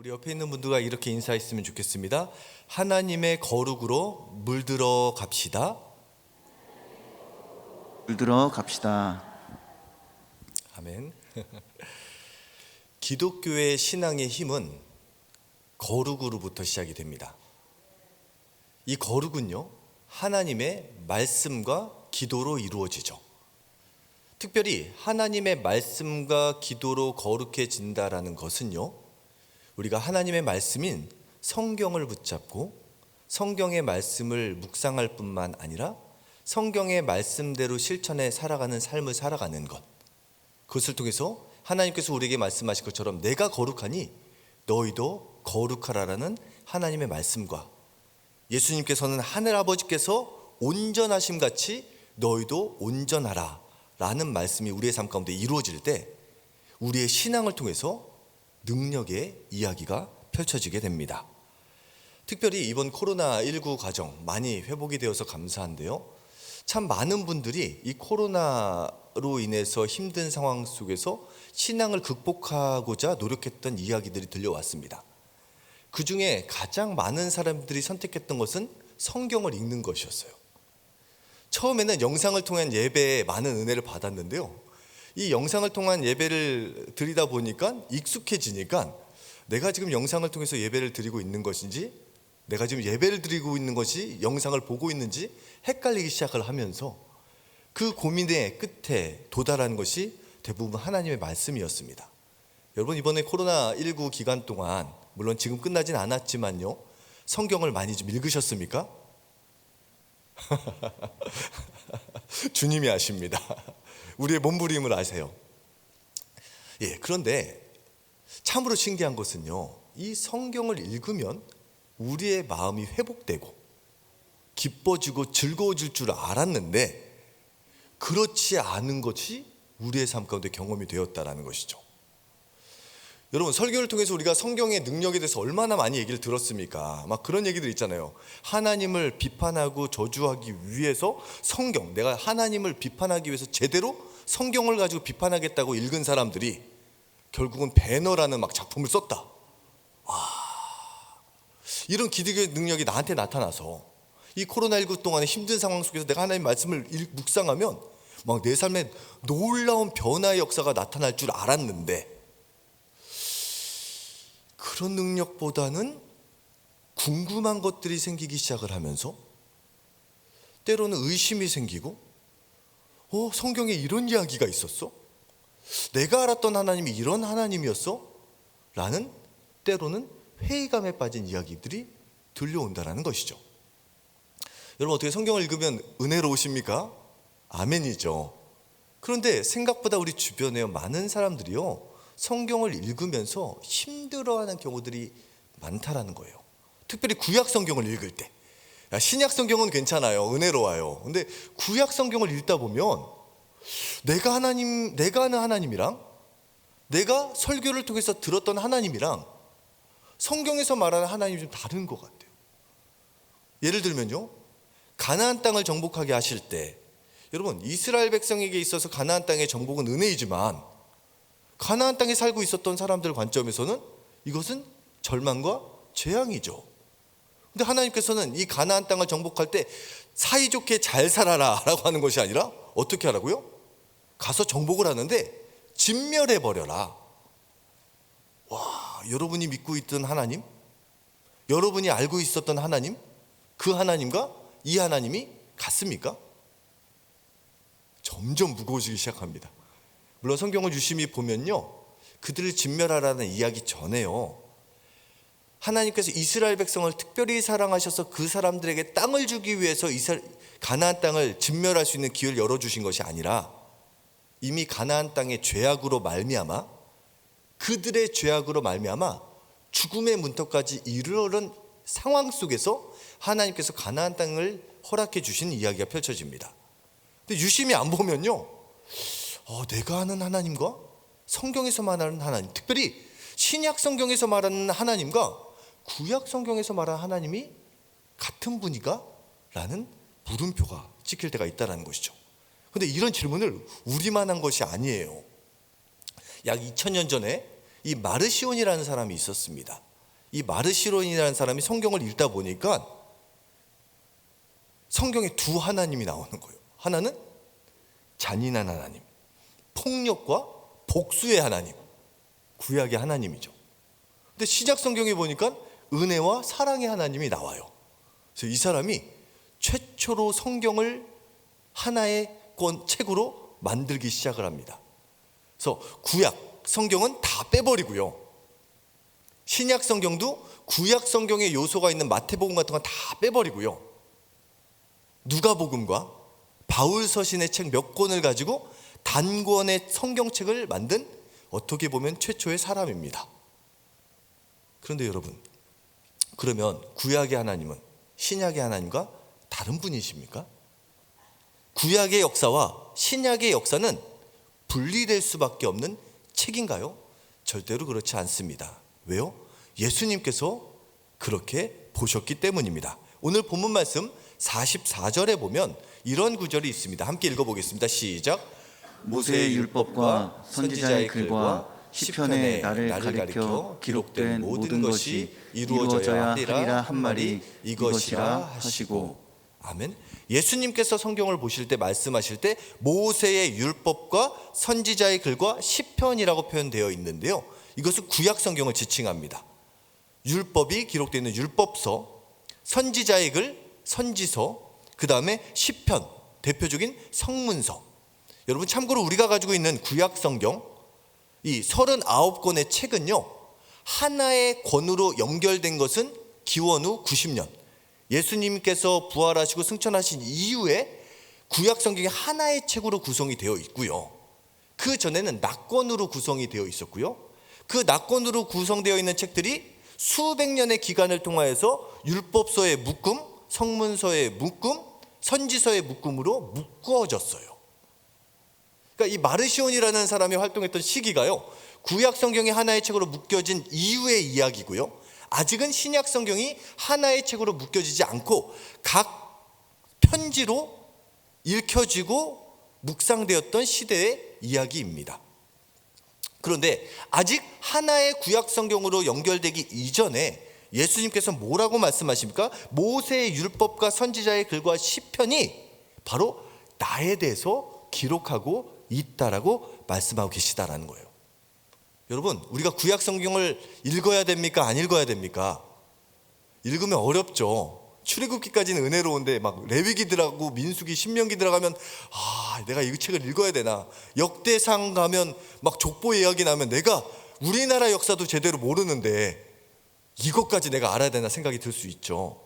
우리 옆에 있는 분들과 이렇게 인사했으면 좋겠습니다. 하나님의 거룩으로 물들어 갑시다. 물들어 갑시다. 아멘. 기독교의 신앙의 힘은 거룩으로부터 시작이 됩니다. 이 거룩은요, 하나님의 말씀과 기도로 이루어지죠. 특별히 하나님의 말씀과 기도로 거룩해진다라는 것은요, 우리가 하나님의 말씀인 성경을 붙잡고 성경의 말씀을 묵상할 뿐만 아니라 성경의 말씀대로 실천해 살아가는 삶을 살아가는 것, 그것을 통해서 하나님께서 우리에게 말씀하신 것처럼 내가 거룩하니 너희도 거룩하라라는 하나님의 말씀과 예수님께서는 하늘아버지께서 온전하심 같이 너희도 온전하라 라는 말씀이 우리의 삶 가운데 이루어질 때 우리의 신앙을 통해서 능력의 이야기가 펼쳐지게 됩니다. 특별히 이번 코로나19 과정 많이 회복이 되어서 감사한데요, 참 많은 분들이 이 코로나로 인해서 힘든 상황 속에서 신앙을 극복하고자 노력했던 이야기들이 들려왔습니다. 그 중에 가장 많은 사람들이 선택했던 것은 성경을 읽는 것이었어요. 처음에는 영상을 통한 예배에 많은 은혜를 받았는데요, 이 영상을 통한 예배를 드리다 보니까 익숙해지니까 내가 지금 영상을 통해서 예배를 드리고 있는 것인지, 내가 지금 예배를 드리고 있는 것이 영상을 보고 있는지 헷갈리기 시작을 하면서 그 고민의 끝에 도달하는 것이 대부분 하나님의 말씀이었습니다. 여러분, 이번에 코로나19 기간 동안 물론 지금 끝나진 않았지만요, 성경을 많이 좀 읽으셨습니까? 주님이 아십니다. 우리의 몸부림을 아세요. 그런데 참으로 신기한 것은요, 이 성경을 읽으면 우리의 마음이 회복되고 기뻐지고 즐거워질 줄 알았는데 그렇지 않은 것이 우리의 삶 가운데 경험이 되었다는 것이죠. 여러분, 설교를 통해서 우리가 성경의 능력에 대해서 얼마나 많이 얘기를 들었습니까? 막 그런 얘기들 있잖아요. 하나님을 비판하고 저주하기 위해서 성경, 내가 하나님을 비판하기 위해서 제대로 성경을 가지고 비판하겠다고 읽은 사람들이 결국은 배너라는 막 작품을 썼다. 이런 기득의 능력이 나한테 나타나서 이 코로나19 동안의 힘든 상황 속에서 내가 하나님의 말씀을 묵상하면 막 내 삶에 놀라운 변화의 역사가 나타날 줄 알았는데, 그런 능력보다는 궁금한 것들이 생기기 시작을 하면서 때로는 의심이 생기고, 성경에 이런 이야기가 있었어? 내가 알았던 하나님이 이런 하나님이었어? 라는 때로는 회의감에 빠진 이야기들이 들려온다는 것이죠. 여러분, 어떻게 성경을 읽으면 은혜로우십니까? 아멘이죠. 그런데 생각보다 우리 주변에 많은 사람들이요, 성경을 읽으면서 힘들어하는 경우들이 많다라는 거예요. 특별히 구약 성경을 읽을 때. 신약 성경은 괜찮아요, 은혜로워요. 근데 구약 성경을 읽다 보면 내가 아는 하나님이랑 내가 설교를 통해서 들었던 하나님이랑 성경에서 말하는 하나님이 좀 다른 것 같아요. 예를 들면요, 가나안 땅을 정복하게 하실 때, 여러분, 이스라엘 백성에게 있어서 가나안 땅의 정복은 은혜이지만 가나안 땅에 살고 있었던 사람들 관점에서는 이것은 절망과 재앙이죠. 근데 하나님께서는 이 가나안 땅을 정복할 때 사이좋게 잘 살아라 라고 하는 것이 아니라 어떻게 하라고요? 가서 정복을 하는데 진멸해버려라. 와, 여러분이 믿고 있던 하나님, 여러분이 알고 있었던 하나님, 그 하나님과 이 하나님이 같습니까? 점점 무거워지기 시작합니다. 물론 성경을 유심히 보면요, 그들을 진멸하라는 이야기 전에요, 하나님께서 이스라엘 백성을 특별히 사랑하셔서 그 사람들에게 땅을 주기 위해서 가나안 땅을 진멸할 수 있는 기회를 열어주신 것이 아니라 이미 가나안 땅의 죄악으로 말미암아, 그들의 죄악으로 말미암아 죽음의 문턱까지 이르는 상황 속에서 하나님께서 가나안 땅을 허락해 주신 이야기가 펼쳐집니다. 근데 유심히 안 보면요, 내가 아는 하나님과 성경에서 말하는 하나님, 특별히 신약 성경에서 말하는 하나님과 구약 성경에서 말하는 하나님이 같은 분이가? 라는 물음표가 찍힐 때가 있다는 것이죠. 그런데 이런 질문을 우리만 한 것이 아니에요. 약 2000년 전에 이 마르시온이라는 사람이 있었습니다. 이 마르시론이라는 사람이 성경을 읽다 보니까 성경에 두 하나님이 나오는 거예요. 하나는 잔인한 하나님, 폭력과 복수의 하나님, 구약의 하나님이죠. 근데 신약 성경에 보니까 은혜와 사랑의 하나님이 나와요. 그래서 이 사람이 최초로 성경을 하나의 책으로 만들기 시작을 합니다. 그래서 구약 성경은 다 빼버리고요, 신약 성경도 구약 성경의 요소가 있는 마태복음 같은 건 다 빼버리고요, 누가복음과 바울 서신의 책 몇 권을 가지고 단권의 성경책을 만든 어떻게 보면 최초의 사람입니다. 그런데 여러분, 그러면 구약의 하나님은 신약의 하나님과 다른 분이십니까? 구약의 역사와 신약의 역사는 분리될 수밖에 없는 책인가요? 절대로 그렇지 않습니다. 왜요? 예수님께서 그렇게 보셨기 때문입니다. 오늘 본문 말씀 44절에 보면 이런 구절이 있습니다. 함께 읽어보겠습니다. 시작. 모세의 율법과 선지자의 글과 시편의 나를 가리켜 기록된 모든 것이 이루어져야 하리라 한 말이 이것이라 하시고. 아멘. 예수님께서 성경을 보실 때, 말씀하실 때 모세의 율법과 선지자의 글과 시편이라고 표현되어 있는데요, 이것은 구약 성경을 지칭합니다. 율법이 기록되어 있는 율법서, 선지자의 글, 선지서, 그 다음에 시편, 대표적인 성문서. 여러분, 참고로 우리가 가지고 있는 구약 성경 이 39권의 책은요, 하나의 권으로 연결된 것은 기원 후 90년 예수님께서 부활하시고 승천하신 이후에 구약 성경이 하나의 책으로 구성이 되어 있고요, 그 전에는 낙권으로 구성이 되어 있었고요, 그 낙권으로 구성되어 있는 책들이 수백 년의 기간을 통하여서 율법서의 묶음, 성문서의 묶음, 선지서의 묶음으로 묶어졌어요. 그러니까 이 마르시온이라는 사람이 활동했던 시기가요, 구약 성경이 하나의 책으로 묶여진 이후의 이야기고요, 아직은 신약 성경이 하나의 책으로 묶여지지 않고 각 편지로 읽혀지고 묵상되었던 시대의 이야기입니다. 그런데 아직 하나의 구약 성경으로 연결되기 이전에 예수님께서 뭐라고 말씀하십니까? 모세의 율법과 선지자의 글과 시편이 바로 나에 대해서 기록하고 있다라고 말씀하고 계시다라는 거예요. 여러분, 우리가 구약 성경을 읽어야 됩니까? 안 읽어야 됩니까? 읽으면 어렵죠. 출애굽기까지는 은혜로운데 막 레위기 들어가고 민수기, 신명기 들어가면 내가 이 책을 읽어야 되나, 역대상 가면 막 족보 이야기 나면 내가 우리나라 역사도 제대로 모르는데 이것까지 내가 알아야 되나 생각이 들 수 있죠.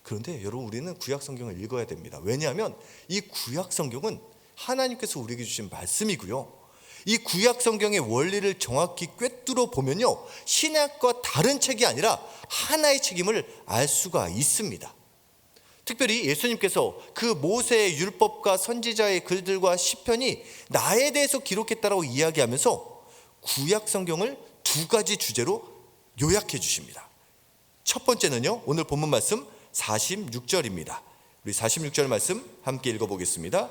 그런데 여러분, 우리는 구약 성경을 읽어야 됩니다. 왜냐하면 이 구약 성경은 하나님께서 우리에게 주신 말씀이고요, 이 구약 성경의 원리를 정확히 꿰뚫어 보면요, 신약과 다른 책이 아니라 하나의 책임을 알 수가 있습니다. 특별히 예수님께서 그 모세의 율법과 선지자의 글들과 시편이 나에 대해서 기록했다라고 이야기하면서 구약 성경을 두 가지 주제로 요약해 주십니다. 첫 번째는요, 오늘 본문 말씀 46절입니다. 우리 46절 말씀 함께 읽어보겠습니다.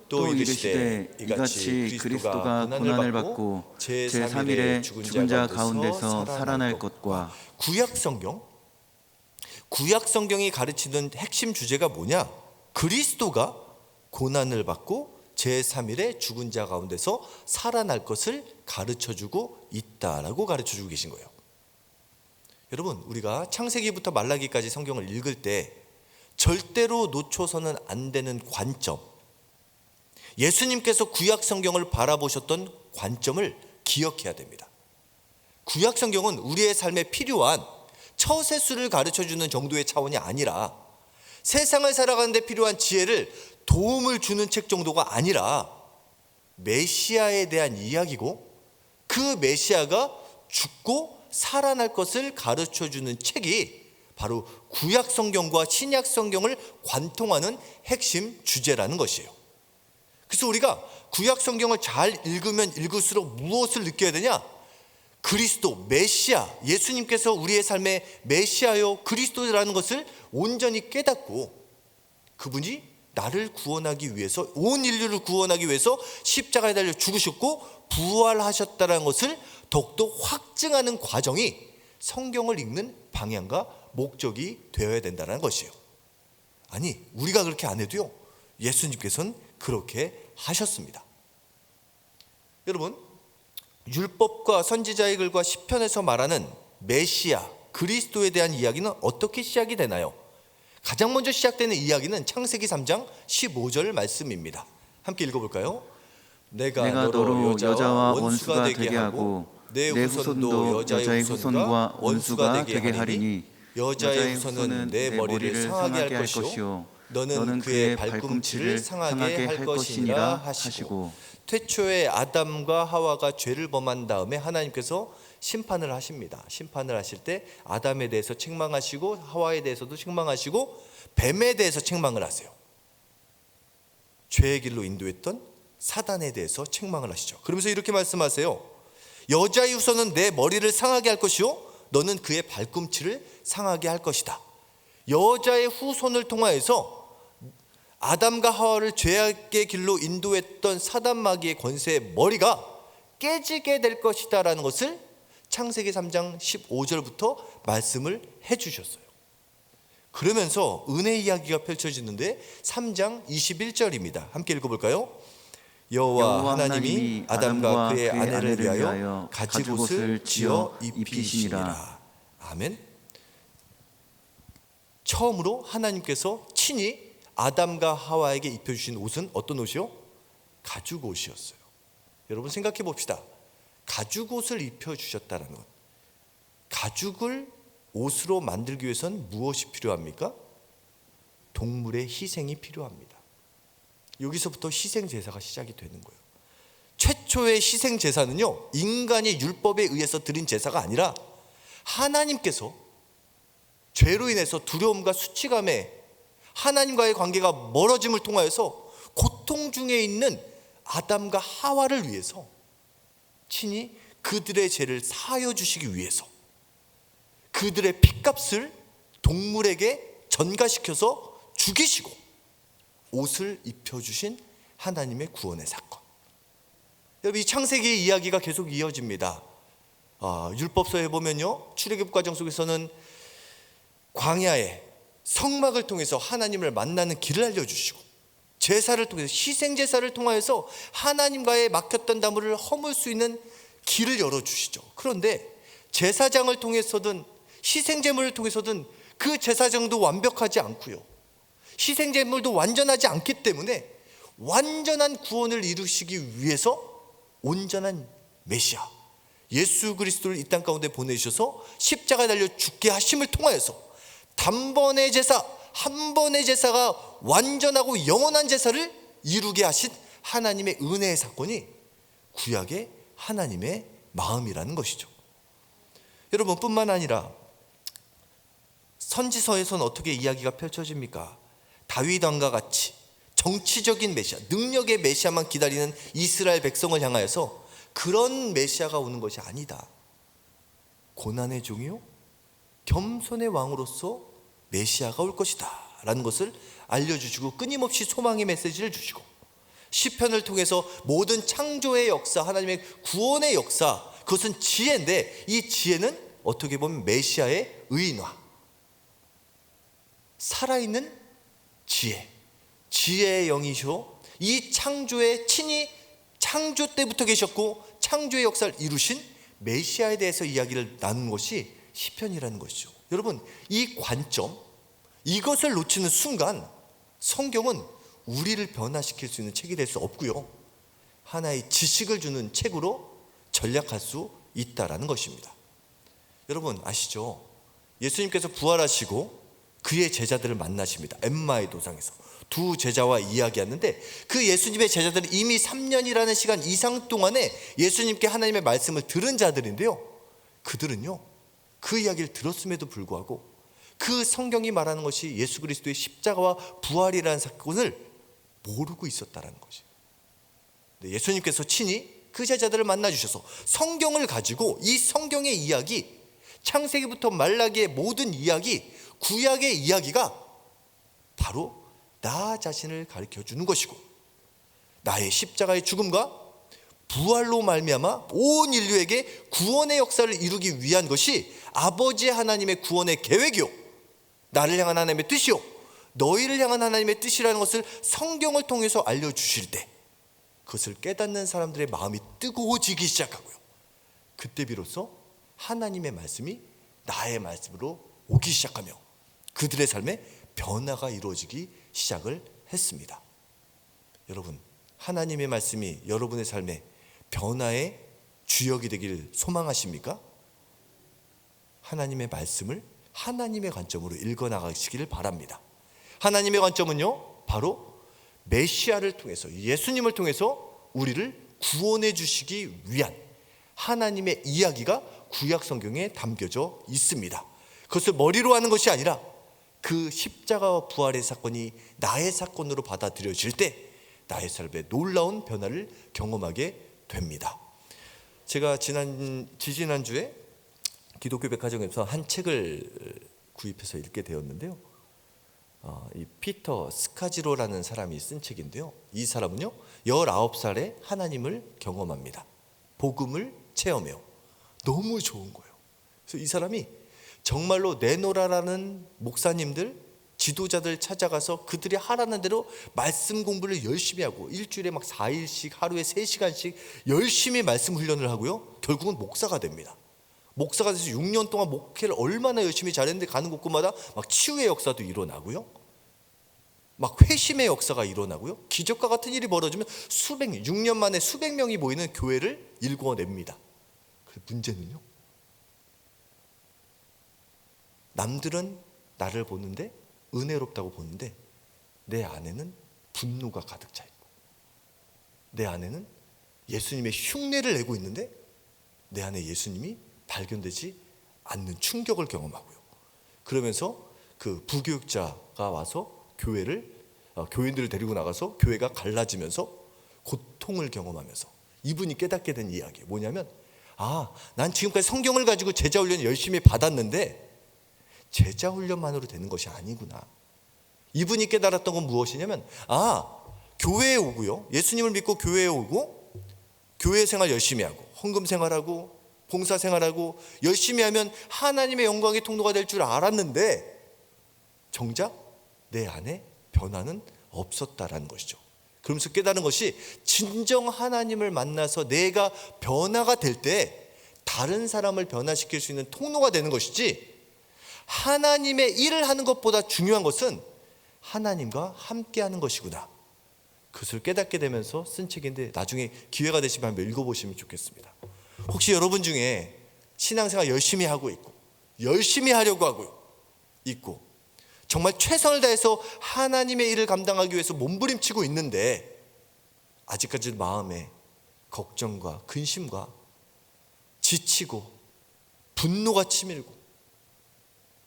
또 이르시되 이같이 그리스도가 고난을 받고 제3일에 죽은 자 가운데서 살아날 것과. 구약 성경이 가르치는 핵심 주제가 뭐냐? 그리스도가 고난을 받고 제3일에 죽은 자 가운데서 살아날 것을 가르쳐주고 있다라고 가르쳐주고 계신 거예요. 여러분, 우리가 창세기부터 말라기까지 성경을 읽을 때 절대로 놓쳐서는 안 되는 관점, 예수님께서 구약 성경을 바라보셨던 관점을 기억해야 됩니다. 구약 성경은 우리의 삶에 필요한 처세술을 가르쳐주는 정도의 차원이 아니라, 세상을 살아가는 데 필요한 지혜를, 도움을 주는 책 정도가 아니라 메시아에 대한 이야기고, 그 메시아가 죽고 살아날 것을 가르쳐주는 책이 바로 구약 성경과 신약 성경을 관통하는 핵심 주제라는 것이에요. 그래서 우리가 구약 성경을 잘 읽으면 읽을수록 무엇을 느껴야 되냐? 그리스도, 메시아, 예수님께서 우리의 삶의 메시아요 그리스도라는 것을 온전히 깨닫고, 그분이 나를 구원하기 위해서, 온 인류를 구원하기 위해서 십자가에 달려 죽으셨고 부활하셨다는 것을 더욱더 확증하는 과정이 성경을 읽는 방향과 목적이 되어야 된다는 것이에요. 아니, 우리가 그렇게 안 해도요, 예수님께서는 그렇게 하셨습니다. 여러분, 율법과 선지자의 글과 시편에서 말하는 메시아 그리스도에 대한 이야기는 어떻게 시작이 되나요? 가장 먼저 시작되는 이야기는 창세기 3장 15절 말씀입니다. 함께 읽어볼까요? 내가 너로 여자와 원수가 되게 하고 내 후손도 여자의 후손과 원수가 되게 하리니 여자의 후손은 내 머리를 상하게 할 것이요 너는 그의 발꿈치를 상하게 할 것이니라 하시고, 태초에 아담과 하와가 죄를 범한 다음에 하나님께서 심판을 하십니다. 심판을 하실 때 아담에 대해서 책망하시고 하와에 대해서도 책망하시고 뱀에 대해서 책망을 하세요. 죄의 길로 인도했던 사단에 대해서 책망을 하시죠. 그러면서 이렇게 말씀하세요. 여자의 후손은 내 머리를 상하게 할 것이요 너는 그의 발꿈치를 상하게 할 것이다. 여자의 후손을 통하여서 아담과 하와를 죄악의 길로 인도했던 사단 마귀의 권세의 머리가 깨지게 될 것이다 라는 것을 창세기 3장 15절부터 말씀을 해주셨어요. 그러면서 은혜 이야기가 펼쳐지는데 3장 21절입니다. 함께 읽어볼까요? 여호와 하나님이 아담과 그의 아내를 위하여 가죽 옷을 지어 입히시니라. 아멘. 처음으로 하나님께서 친히 아담과 하와에게 입혀주신 옷은 어떤 옷이요? 가죽 옷이었어요. 여러분 생각해 봅시다. 가죽 옷을 입혀주셨다는 것, 가죽을 옷으로 만들기 위해서는 무엇이 필요합니까? 동물의 희생이 필요합니다. 여기서부터 희생제사가 시작이 되는 거예요. 최초의 희생제사는요, 인간이 율법에 의해서 드린 제사가 아니라 하나님께서 죄로 인해서 두려움과 수치감에 하나님과의 관계가 멀어짐을 통하여서 고통 중에 있는 아담과 하와를 위해서 친히 그들의 죄를 사하여 주시기 위해서 그들의 핏값을 동물에게 전가시켜서 죽이시고 옷을 입혀주신 하나님의 구원의 사건. 여러분, 이 창세기의 이야기가 계속 이어집니다. 율법서에 보면요, 출애굽 과정 속에서는 광야에 성막을 통해서 하나님을 만나는 길을 알려주시고, 제사를 통해서 희생제사를 통하여서 하나님과의 막혔던 나무를 허물 수 있는 길을 열어주시죠. 그런데 제사장을 통해서든 희생제물을 통해서든 그 제사장도 완벽하지 않고요, 희생제물도 완전하지 않기 때문에 완전한 구원을 이루시기 위해서 온전한 메시아 예수 그리스도를 이 땅 가운데 보내주셔서 십자가에 달려 죽게 하심을 통하여서 단번의 제사, 한 번의 제사가 완전하고 영원한 제사를 이루게 하신 하나님의 은혜의 사건이 구약의 하나님의 마음이라는 것이죠. 여러분, 뿐만 아니라 선지서에서는 어떻게 이야기가 펼쳐집니까? 다윗 왕과 같이 정치적인 메시아, 능력의 메시아만 기다리는 이스라엘 백성을 향하여서 그런 메시아가 오는 것이 아니다, 고난의 종이요 겸손의 왕으로서 메시아가 올 것이다 라는 것을 알려주시고, 끊임없이 소망의 메시지를 주시고, 시편을 통해서 모든 창조의 역사, 하나님의 구원의 역사, 그것은 지혜인데 이 지혜는 어떻게 보면 메시아의 의인화, 살아있는 지혜, 지혜의 영이시오, 이 창조에 친히 창조 때부터 계셨고 창조의 역사를 이루신 메시아에 대해서 이야기를 나눈 것이 시편이라는 것이죠. 여러분, 이 관점, 이것을 놓치는 순간 성경은 우리를 변화시킬 수 있는 책이 될 수 없고요, 하나의 지식을 주는 책으로 전략할 수 있다라는 것입니다. 여러분 아시죠? 예수님께서 부활하시고 그의 제자들을 만나십니다. 엠마의 도상에서 두 제자와 이야기하는데, 그 예수님의 제자들은 이미 3년이라는 시간 이상 동안에 예수님께 하나님의 말씀을 들은 자들인데요, 그들은요 그 이야기를 들었음에도 불구하고 그 성경이 말하는 것이 예수 그리스도의 십자가와 부활이라는 사건을 모르고 있었다는 것이에요. 예수님께서 친히 그 제자들을 만나 주셔서 성경을 가지고 이 성경의 이야기, 창세기부터 말라기의 모든 이야기, 구약의 이야기가 바로 나 자신을 가르쳐 주는 것이고, 나의 십자가의 죽음과 부활로 말미암아 온 인류에게 구원의 역사를 이루기 위한 것이 아버지 하나님의 구원의 계획이요, 나를 향한 하나님의 뜻이요, 너희를 향한 하나님의 뜻이라는 것을 성경을 통해서 알려주실 때 그것을 깨닫는 사람들의 마음이 뜨거워지기 시작하고요, 그때 비로소 하나님의 말씀이 나의 말씀으로 오기 시작하며 그들의 삶에 변화가 이루어지기 시작을 했습니다. 여러분, 하나님의 말씀이 여러분의 삶에 변화의 주역이 되길 소망하십니까? 하나님의 말씀을 하나님의 관점으로 읽어나가시기를 바랍니다. 하나님의 관점은요, 바로 메시아를 통해서, 예수님을 통해서 우리를 구원해 주시기 위한 하나님의 이야기가 구약 성경에 담겨져 있습니다. 그것을 머리로 하는 것이 아니라 그 십자가와 부활의 사건이 나의 사건으로 받아들여질 때 나의 삶에 놀라운 변화를 경험하게 됩니다. 제가 지지난주에 기독교 백화점에서 한 책을 구입해서 읽게 되었는데요, 이 피터 스카지로라는 사람이 쓴 책인데요, 이 사람은요 19살에 하나님을 경험합니다. 복음을 체험해요. 너무 좋은 거예요. 그래서 이 사람이 정말로 내노라라는 목사님들, 지도자들 찾아가서 그들이 하라는 대로 말씀 공부를 열심히 하고 일주일에 막 4일씩 하루에 3시간씩 열심히 말씀 훈련을 하고요, 결국은 목사가 됩니다. 목사가 돼서 6년 동안 목회를 얼마나 열심히 잘했는데 가는 곳마다 막 치유의 역사도 일어나고요, 막 회심의 역사가 일어나고요, 기적과 같은 일이 벌어지면 6년 만에 수백 명이 모이는 교회를 일궈냅니다. 그 문제는요, 남들은 나를 보는데 은혜롭다고 보는데 내 안에는 분노가 가득 차 있고, 내 안에는 예수님의 흉내를 내고 있는데 내 안에 예수님이 발견되지 않는 충격을 경험하고요. 그러면서 그 부교육자가 와서 교인들을 데리고 나가서 교회가 갈라지면서 고통을 경험하면서 이분이 깨닫게 된 이야기 뭐냐면, 난 지금까지 성경을 가지고 제자 훈련 열심히 받았는데 제자 훈련만으로 되는 것이 아니구나. 이분이 깨달았던 건 무엇이냐면, 교회에 오고요, 예수님을 믿고 교회에 오고 교회 생활 열심히 하고 헌금 생활하고 봉사 생활하고 열심히 하면 하나님의 영광의 통로가 될 줄 알았는데 정작 내 안에 변화는 없었다라는 것이죠. 그러면서 깨달은 것이, 진정 하나님을 만나서 내가 변화가 될 때 다른 사람을 변화시킬 수 있는 통로가 되는 것이지, 하나님의 일을 하는 것보다 중요한 것은 하나님과 함께하는 것이구나. 그것을 깨닫게 되면서 쓴 책인데 나중에 기회가 되시면 한번 읽어보시면 좋겠습니다. 혹시 여러분 중에 신앙생활 열심히 하고 있고 열심히 하려고 하고 있고 정말 최선을 다해서 하나님의 일을 감당하기 위해서 몸부림치고 있는데 아직까지 마음에 걱정과 근심과 지치고 분노가 치밀고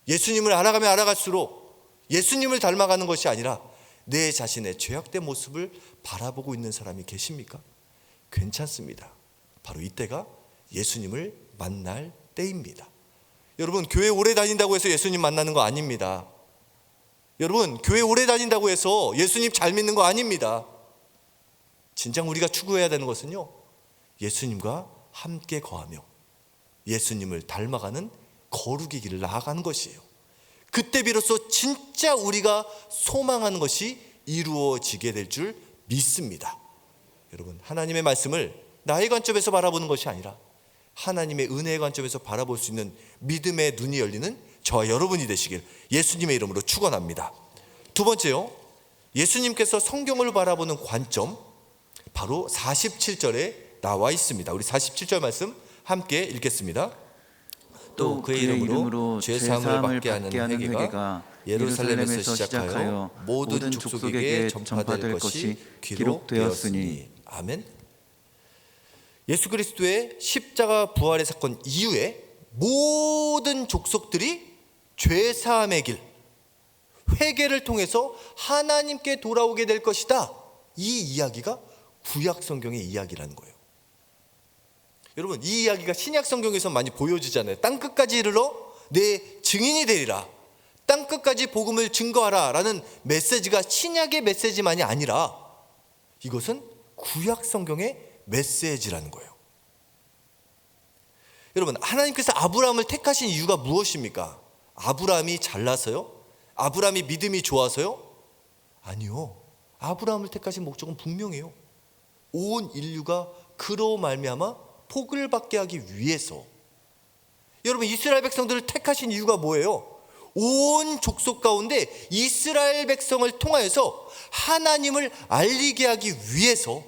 예수님을 알아가면 알아갈수록 예수님을 닮아가는 것이 아니라 내 자신의 죄악된 모습을 바라보고 있는 사람이 계십니까? 괜찮습니다. 바로 이때가 예수님을 만날 때입니다. 여러분, 교회 오래 다닌다고 해서 예수님 만나는 거 아닙니다. 여러분, 교회 오래 다닌다고 해서 예수님 잘 믿는 거 아닙니다. 진정 우리가 추구해야 되는 것은요, 예수님과 함께 거하며 예수님을 닮아가는 거룩의 길을 나아가는 것이에요. 그때 비로소 진짜 우리가 소망하는 것이 이루어지게 될 줄 믿습니다. 여러분, 하나님의 말씀을 나의 관점에서 바라보는 것이 아니라 하나님의 은혜의 관점에서 바라볼 수 있는 믿음의 눈이 열리는 저와 여러분이 되시길 예수님의 이름으로 축원합니다. 두 번째요, 예수님께서 성경을 바라보는 관점, 바로 47절에 나와 있습니다. 우리 47절 말씀 함께 읽겠습니다. 또 그의 이름으로 죄사함을 받게 하는 회개가 예루살렘에서 시작하여 모든 족속에게 전파될 것이 기록되었으니. 아멘. 예수 그리스도의 십자가 부활의 사건 이후에 모든 족속들이 죄사함의 길, 회개를 통해서 하나님께 돌아오게 될 것이다. 이 이야기가 구약 성경의 이야기라는 거예요. 여러분, 이 이야기가 신약 성경에서 많이 보여지잖아요. 땅끝까지 이르러 내 증인이 되리라, 땅끝까지 복음을 증거하라 라는 메시지가 신약의 메시지만이 아니라 이것은 구약 성경의 메시지라는 거예요. 여러분, 하나님께서 아브라함을 택하신 이유가 무엇입니까? 아브라함이 잘나서요? 아브라함이 믿음이 좋아서요? 아니요. 아브라함을 택하신 목적은 분명해요. 온 인류가 그로 말미암아 복을 받게 하기 위해서. 여러분, 이스라엘 백성들을 택하신 이유가 뭐예요? 온 족속 가운데 이스라엘 백성을 통하여서 하나님을 알리게 하기 위해서.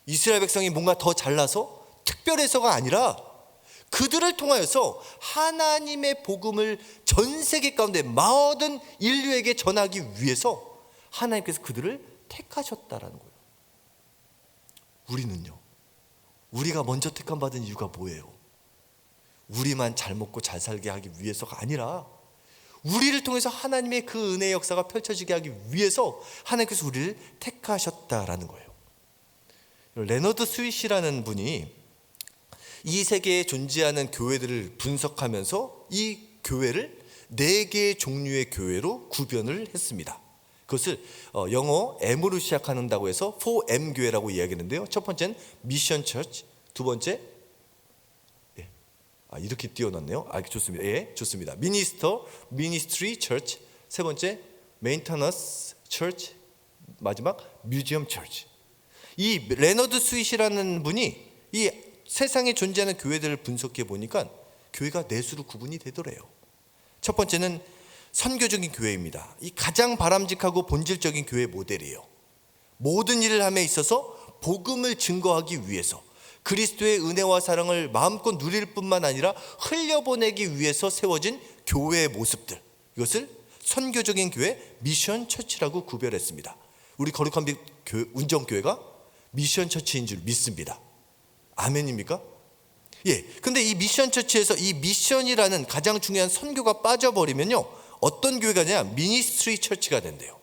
이스라엘 백성이 뭔가 더 잘나서 특별해서가 아니라 그들을 통하여서 하나님의 복음을 전 세계 가운데 모든 인류에게 전하기 위해서 하나님께서 그들을 택하셨다라는 거예요. 우리는요, 우리가 먼저 택함 받은 이유가 뭐예요? 우리만 잘 먹고 잘 살게 하기 위해서가 아니라 우리를 통해서 하나님의 그 은혜의 역사가 펼쳐지게 하기 위해서 하나님께서 우리를 택하셨다라는 거예요. 레너드 스윗이라는 분이 이 세계에 존재하는 교회들을 분석하면서 이 교회를 4개의 종류의 교회로 구별을 했습니다. 그것을 영어 M으로 시작한다고 해서 4M 교회라고 이야기하는데요. 첫 번째는 미션 처치, 두 번째 이렇게 띄워놨네요. 좋습니다. 예, 좋습니다. 미니스트리 처치, 세 번째 메인터너스 처치, 마지막 뮤지엄 처치. 이 레너드 스윗이라는 분이 이 세상에 존재하는 교회들을 분석해 보니까 교회가 4수로 구분이 되더래요. 첫 번째는 선교적인 교회입니다. 이 가장 바람직하고 본질적인 교회 모델이에요. 모든 일을 함에 있어서 복음을 증거하기 위해서 그리스도의 은혜와 사랑을 마음껏 누릴 뿐만 아니라 흘려보내기 위해서 세워진 교회의 모습들, 이것을 선교적인 교회 미션 처치라고 구별했습니다. 우리 거룩한 빛 운정교회가 미션 처치인 줄 믿습니다. 아멘입니까? 예. 근데 이 미션 처치에서 이 미션이라는 가장 중요한 선교가 빠져버리면요, 어떤 교회가 되냐? 미니스트리 처치가 된대요.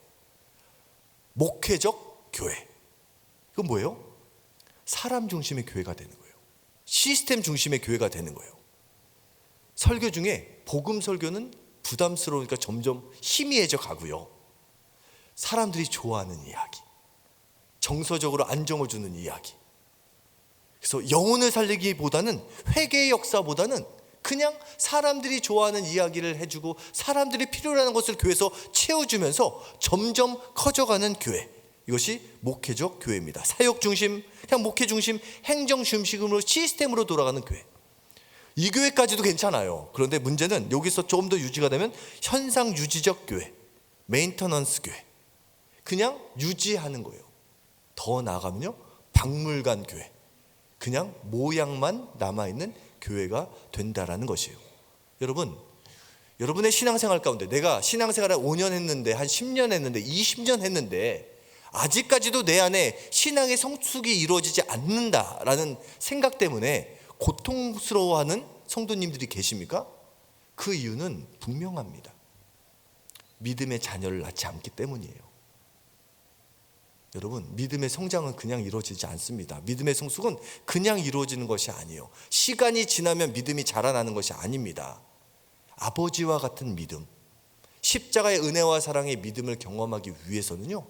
목회적 교회. 그건 뭐예요? 사람 중심의 교회가 되는 거예요. 시스템 중심의 교회가 되는 거예요. 설교 중에 복음 설교는 부담스러우니까 점점 희미해져 가고요. 사람들이 좋아하는 이야기, 정서적으로 안정을 주는 이야기. 그래서 영혼을 살리기보다는, 회개의 역사보다는 그냥 사람들이 좋아하는 이야기를 해주고 사람들이 필요로 하는 것을 교회에서 채워주면서 점점 커져가는 교회, 이것이 목회적 교회입니다. 사역 중심, 그냥 목회 중심, 행정 중심으로 시스템으로 돌아가는 교회. 이 교회까지도 괜찮아요. 그런데 문제는 여기서 조금 더 유지가 되면 현상 유지적 교회, 메인터넌스 교회, 그냥 유지하는 거예요. 더 나아가면요, 박물관 교회, 그냥 모양만 남아있는 교회가 된다라는 것이에요. 여러분, 여러분의 신앙생활 가운데 내가 신앙생활을 5년 했는데, 한 10년 했는데, 20년 했는데 아직까지도 내 안에 신앙의 성숙이 이루어지지 않는다라는 생각 때문에 고통스러워하는 성도님들이 계십니까? 그 이유는 분명합니다. 믿음의 자녀를 낳지 않기 때문이에요. 여러분, 믿음의 성장은 그냥 이루어지지 않습니다. 믿음의 성숙은 그냥 이루어지는 것이 아니에요. 시간이 지나면 믿음이 자라나는 것이 아닙니다. 아버지와 같은 믿음, 십자가의 은혜와 사랑의 믿음을 경험하기 위해서는요,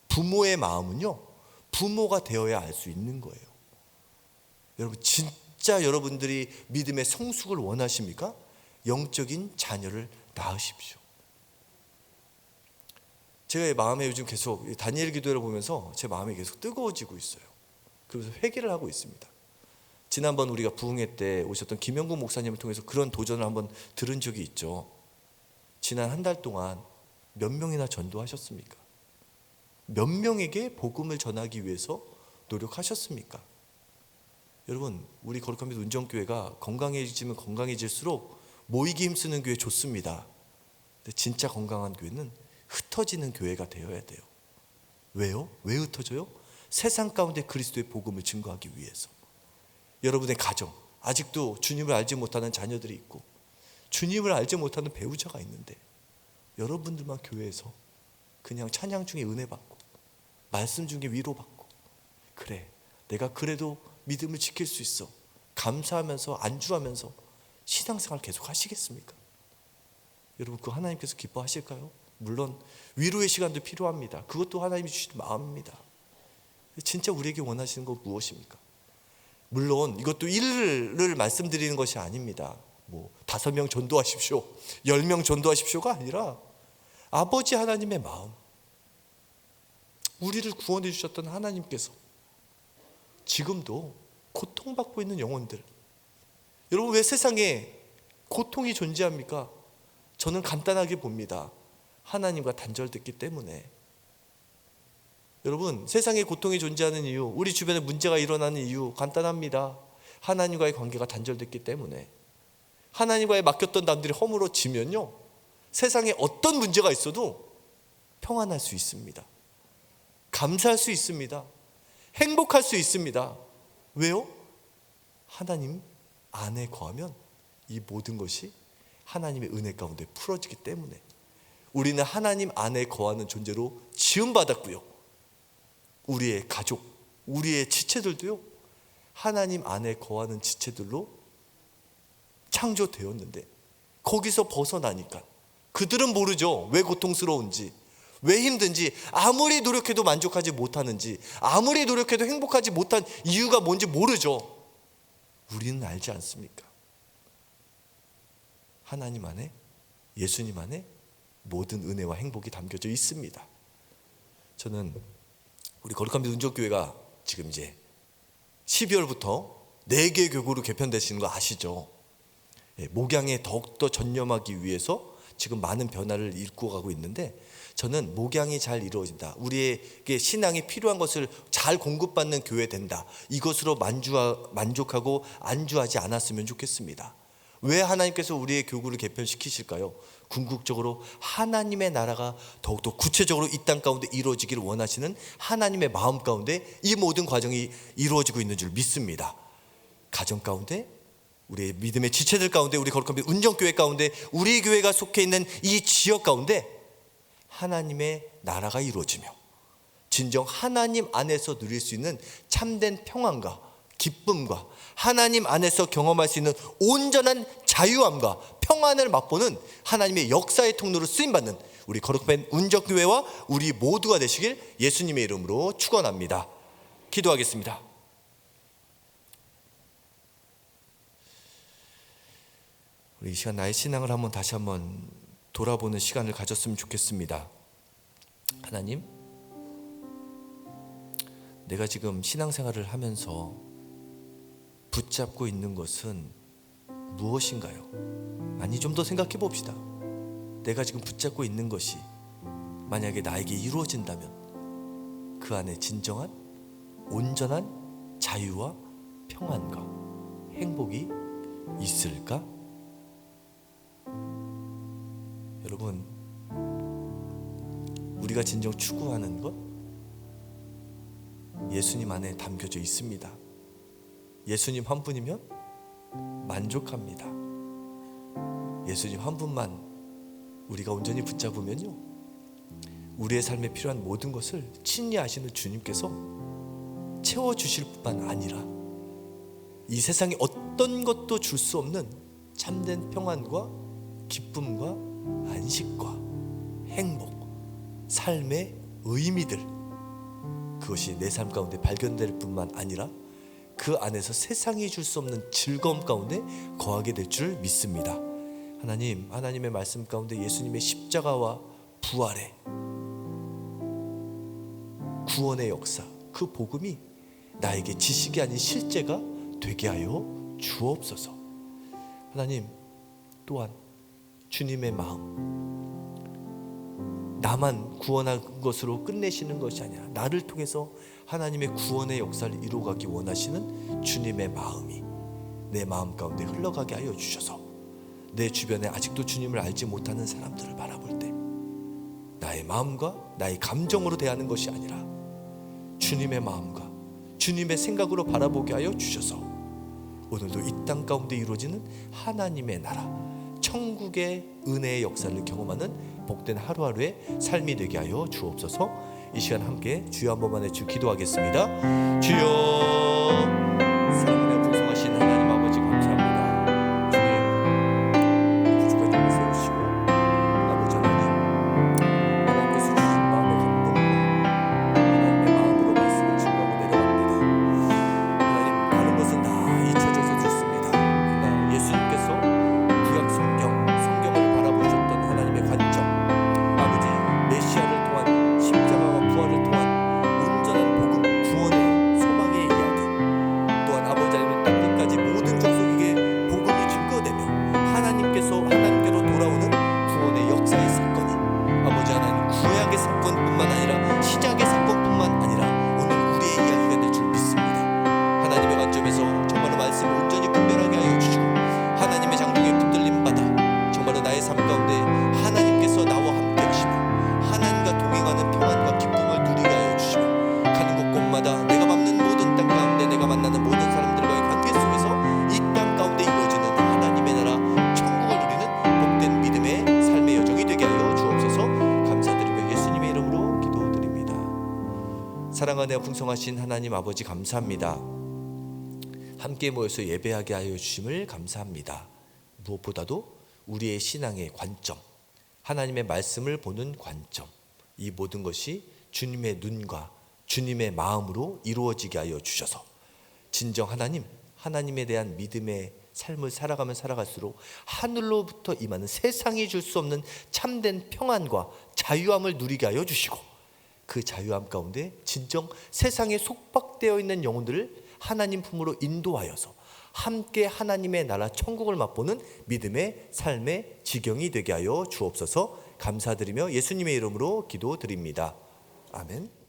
부모의 마음은요, 부모가 되어야 알 수 있는 거예요. 여러분, 진짜 여러분들이 믿음의 성숙을 원하십니까? 영적인 자녀를 낳으십시오. 제가 마음에 요즘 계속 다니엘 기도회를 보면서 제 마음이 계속 뜨거워지고 있어요. 그래서 회개를 하고 있습니다. 지난번 우리가 부흥회 때 오셨던 김영국 목사님을 통해서 그런 도전을 한번 들은 적이 있죠. 지난 한 달 동안 몇 명이나 전도하셨습니까? 몇 명에게 복음을 전하기 위해서 노력하셨습니까? 여러분, 우리 거룩한 빛 운정교회가 건강해지면 건강해질수록 모이기 힘쓰는 교회 좋습니다. 근데 진짜 건강한 교회는 흩어지는 교회가 되어야 돼요. 왜요? 왜 흩어져요? 세상 가운데 그리스도의 복음을 증거하기 위해서. 여러분의 가정, 아직도 주님을 알지 못하는 자녀들이 있고 주님을 알지 못하는 배우자가 있는데, 여러분들만 교회에서 그냥 찬양 중에 은혜 받고 말씀 중에 위로 받고, 그래, 내가 그래도 믿음을 지킬 수 있어, 감사하면서 안주하면서 신앙생활 계속 하시겠습니까? 여러분, 그거 하나님께서 기뻐하실까요? 물론 위로의 시간도 필요합니다. 그것도 하나님이 주신 마음입니다. 진짜 우리에게 원하시는 건 무엇입니까? 물론 이것도 일을 말씀드리는 것이 아닙니다. 5명 전도하십시오, 10명 전도하십시오가 아니라 아버지 하나님의 마음, 우리를 구원해 주셨던 하나님께서 지금도 고통받고 있는 영혼들, 여러분 왜 세상에 고통이 존재합니까? 저는 간단하게 봅니다. 하나님과 단절됐기 때문에. 여러분 세상에 고통이 존재하는 이유, 우리 주변에 문제가 일어나는 이유 간단합니다. 하나님과의 관계가 단절됐기 때문에. 하나님과의 맡겼던 남들이 허물어지면요, 세상에 어떤 문제가 있어도 평안할 수 있습니다. 감사할 수 있습니다. 행복할 수 있습니다. 왜요? 하나님 안에 거하면 이 모든 것이 하나님의 은혜 가운데 풀어지기 때문에. 우리는 하나님 안에 거하는 존재로 지음받았고요, 우리의 가족, 우리의 지체들도요, 하나님 안에 거하는 지체들로 창조되었는데 거기서 벗어나니까 그들은 모르죠. 왜 고통스러운지, 왜 힘든지, 아무리 노력해도 만족하지 못하는지, 아무리 노력해도 행복하지 못한 이유가 뭔지 모르죠. 우리는 알지 않습니까? 하나님 안에, 예수님 안에 모든 은혜와 행복이 담겨져 있습니다. 저는 우리 거룩한 빛 운정교회가 지금 이제 12월부터 4개 교구로 개편되시는 거 아시죠? 목양에 더욱더 전념하기 위해서 지금 많은 변화를 일구어 가고 있는데, 저는 목양이 잘 이루어진다, 우리에게 신앙이 필요한 것을 잘 공급받는 교회 된다, 이것으로 만족하고 안주하지 않았으면 좋겠습니다. 왜 하나님께서 우리의 교구를 개편시키실까요? 궁극적으로 하나님의 나라가 더욱더 구체적으로 이 땅 가운데 이루어지기를 원하시는 하나님의 마음 가운데 이 모든 과정이 이루어지고 있는 줄 믿습니다. 가정 가운데, 우리의 믿음의 지체들 가운데, 우리 거룩한 빛 운정교회 가운데, 우리 교회가 속해 있는 이 지역 가운데 하나님의 나라가 이루어지며 진정 하나님 안에서 누릴 수 있는 참된 평안과 기쁨과 하나님 안에서 경험할 수 있는 온전한 자유함과 평안을 맛보는 하나님의 역사의 통로로 쓰임받는 우리 거룩한 운정교회와 우리 모두가 되시길 예수님의 이름으로 축원합니다. 기도하겠습니다. 우리 이 시간 나의 신앙을 다시 한번 돌아보는 시간을 가졌으면 좋겠습니다. 하나님, 내가 지금 신앙생활을 하면서 붙잡고 있는 것은 무엇인가요? 아니, 좀 더 생각해 봅시다. 내가 지금 붙잡고 있는 것이 만약에 나에게 이루어진다면 그 안에 진정한 온전한 자유와 평안과 행복이 있을까? 여러분, 우리가 진정 추구하는 것, 예수님 안에 담겨져 있습니다. 예수님 한 분이면 만족합니다. 예수님 한 분만 우리가 온전히 붙잡으면요, 우리의 삶에 필요한 모든 것을 친히 아시는 주님께서 채워주실 뿐만 아니라 이 세상에 어떤 것도 줄 수 없는 참된 평안과 기쁨과 안식과 행복, 삶의 의미들, 그것이 내 삶 가운데 발견될 뿐만 아니라 그 안에서 세상이 줄 수 없는 즐거움 가운데 거하게 될 줄 믿습니다. 하나님, 하나님의 말씀 가운데 예수님의 십자가와 부활의 구원의 역사, 그 복음이 나에게 지식이 아닌 실제가 되게 하여 주옵소서. 하나님, 또한 주님의 마음, 나만 구원한 것으로 끝내시는 것이 아니라 나를 통해서 하나님의 구원의 역사를 이루어가기 원하시는 주님의 마음이 내 마음 가운데 흘러가게 하여 주셔서 내 주변에 아직도 주님을 알지 못하는 사람들을 바라볼 때 나의 마음과 나의 감정으로 대하는 것이 아니라 주님의 마음과 주님의 생각으로 바라보게 하여 주셔서 오늘도 이 땅 가운데 이루어지는 하나님의 나라, 천국의 은혜의 역사를 경험하는 복된 하루하루의 삶이 되게 하여 주옵소서. 이 시간 함께 주여 한 번만 외쳐 기도하겠습니다. 주여, 사랑의 풍성하신 하나님 아버지 감사합니다. 주님, 구주까지 세우시고 아버지 하나님께서 주신 마음의 감동과 하나님의 마음으로 말씀을 증거하고 내려갑니다. 하나님, 다른 것은 하나님께로 돌아오는 구원의 역사의 사건이 아버지 하나님 구약의 사건뿐만 아니라 신약의 사건뿐만 아니라 오늘 우리의 이야기가 될 줄 믿습니다. 하나님의 관점에서 정말로 말씀을 온전히 분별하게 하여 주시고 하나님의 장중에 붙들림 받아 정말로 나의 삶 가운데 하나님께서 나와 함께 하시며 하나님과 동행하는 평안과 기쁨을 누리게 하여 주시며 가는 곳곳마다 내가 밟는 모든 땅 가운데 내가 만나는 모든 사람들과의 관계 속에서 이 땅 가운데 이루어지는 하나님의 나라 천국을 누리는 복된 믿음의 삶의 여정이 되게 하여 주옵소서. 감사드리며 예수님의 이름으로 기도드립니다. 사랑하며 풍성하신 하나님 아버지 감사합니다. 함께 모여서 예배하게 하여 주심을 감사합니다. 무엇보다도 우리의 신앙의 관점, 하나님의 말씀을 보는 관점, 이 모든 것이 주님의 눈과 주님의 마음으로 이루어지게 하여 주셔서 진정 하나님에 대한 믿음의 삶을 살아가면 살아갈수록 하늘로부터 임하는 세상이 줄 수 없는 참된 평안과 자유함을 누리게 하여 주시고 그 자유함 가운데 진정 세상에 속박되어 있는 영혼들을 하나님 품으로 인도하여서 함께 하나님의 나라 천국을 맛보는 믿음의 삶의 지경이 되게 하여 주옵소서. 감사드리며 예수님의 이름으로 기도드립니다. 아멘.